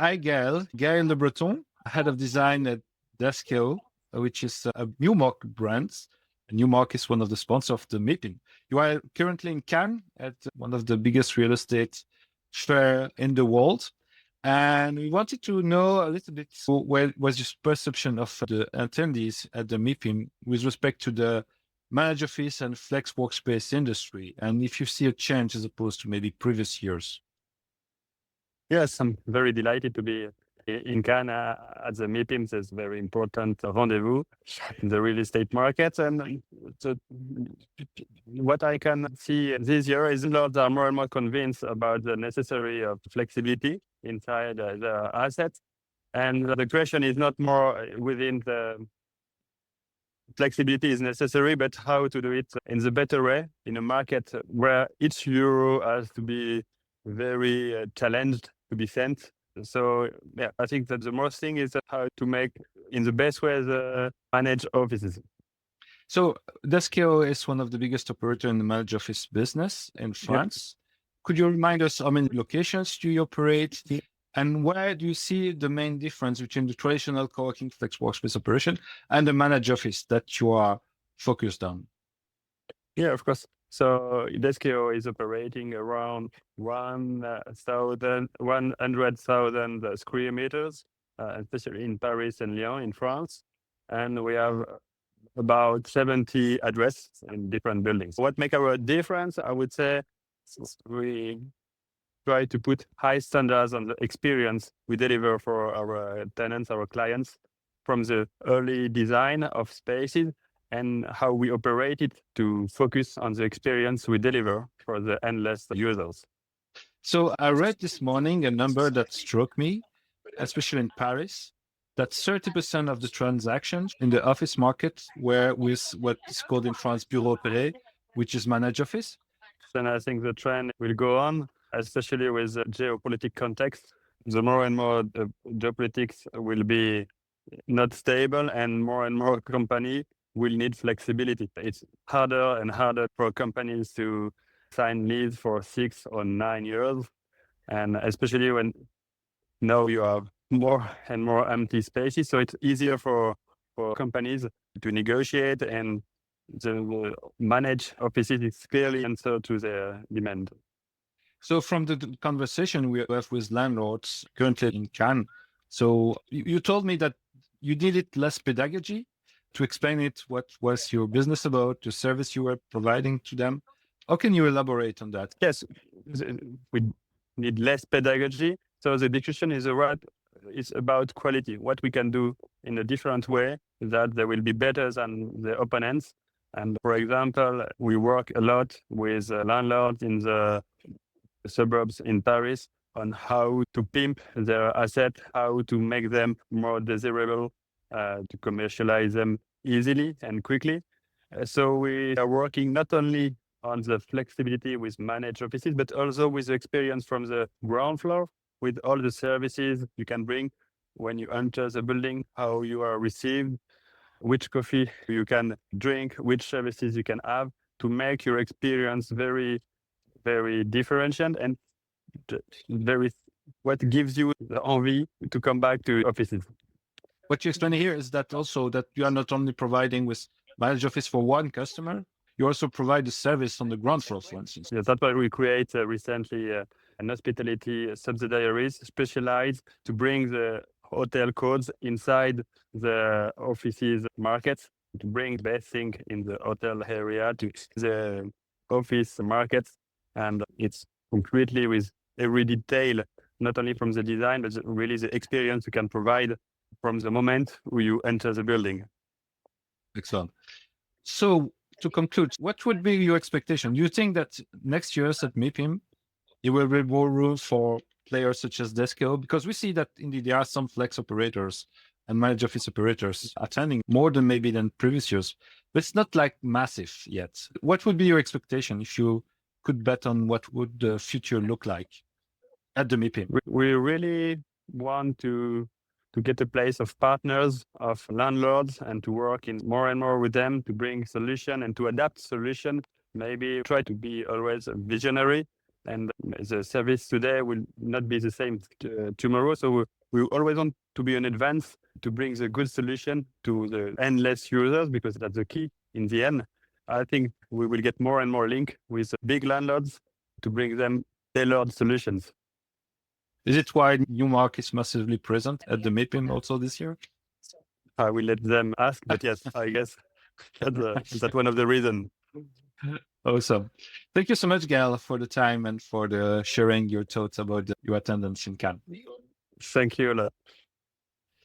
Hi, Gaël. Gaël Lebreton, head of design at Deskeo, which is a Newmark brand. Newmark is one of the sponsors of the MIPIM. You are currently in Cannes at one of the biggest real estate fair in the world. And we wanted to know a little bit what was your perception of the attendees at the MIPIM with respect to the managed office and flex workspace industry, and if you see a change as opposed to maybe previous years. Yes, I'm very delighted to be in Cannes at the MIPIM. It's a very important rendezvous in the real estate market. And what I can see this year is landlords are more and more convinced about the necessary of flexibility inside the assets. And the question is not more within the flexibility is necessary, but how to do it in the better way in a market where each euro has to be very challenged to be sent. So yeah, I think that the most thing is how to make in the best way the managed offices. So Deskeo is one of the biggest operators in the managed office business in France. Yep. Could you remind us how many locations do you operate? And where do you see the main difference between the traditional co-working flex workspace operation and the managed office that you are focused on? Yeah, of course. So Deskeo is operating around 100,000 square meters, especially in Paris and Lyon in France. And we have about 70 addresses in different buildings. What makes our difference, I would say, we try to put high standards on the experience we deliver for our tenants, our clients, from the early design of spaces and how we operate it to focus on the experience we deliver for the endless users. So I read this morning a number that struck me, especially in Paris, that 30% of the transactions in the office market were with what is called in France bureau opéré, which is managed office. And I think the trend will go on, especially with the geopolitical context. The more and more geopolitics will be not stable and more companies will need flexibility. It's harder and harder for companies to sign leases for 6 or 9 years. And especially when now you have more and more empty spaces. So it's easier for companies to negotiate and the manage offices is clearly answer to their demand. So from the conversation we have with landlords currently in Cannes, so you told me that you needed less pedagogy to explain it, what was your business about, the service you were providing to them. How can you elaborate on that? Yes, we need less pedagogy. So the discussion is about quality, what we can do in a different way that they will be better than the opponents. And for example, we work a lot with landlords in the suburbs in Paris on how to pimp their asset, how to make them more desirable, to commercialize them easily and quickly. So we are working not only on the flexibility with managed offices, but also with the experience from the ground floor, with all the services you can bring when you enter the building, how you are received, which coffee you can drink, which services you can have to make your experience very, very differentiated and very what gives you the envy to come back to offices. What you explain here is that also that you are not only providing with managed office for one customer, you also provide the service on the ground floor, for instance. Yes, that's why we create recently an hospitality subsidiaries specialized to bring the hotel codes inside the offices markets, to bring the best thing in the hotel area to the office markets. And it's completely with every detail, not only from the design, but really the experience you can provide from the moment you enter the building. Excellent. So to conclude, what would be your expectation? Do you think that next year at MIPIM, there will be more room for players such as Deskeo? Because we see that indeed there are some flex operators and managed office operators attending more than maybe than previous years, but it's not like massive yet. What would be your expectation if you could bet on what would the future look like at the MIPIM? We really want to get a place of partners, of landlords, and to work in more and more with them, to bring solution and to adapt solution. Maybe try to be always a visionary, but also to and the service today will not be the same tomorrow. So we always want to be in advance to bring the good solution to the endless users, because that's the key in the end. I think we will get more and more link with big landlords to bring them tailored solutions. Is it why Newmark is massively present at the MIPIM also this year? I will let them ask, but yes, I guess that's one of the reasons. Awesome. Thank you so much, Gaël, for the time and for sharing your thoughts about your attendance in Cannes. Thank you.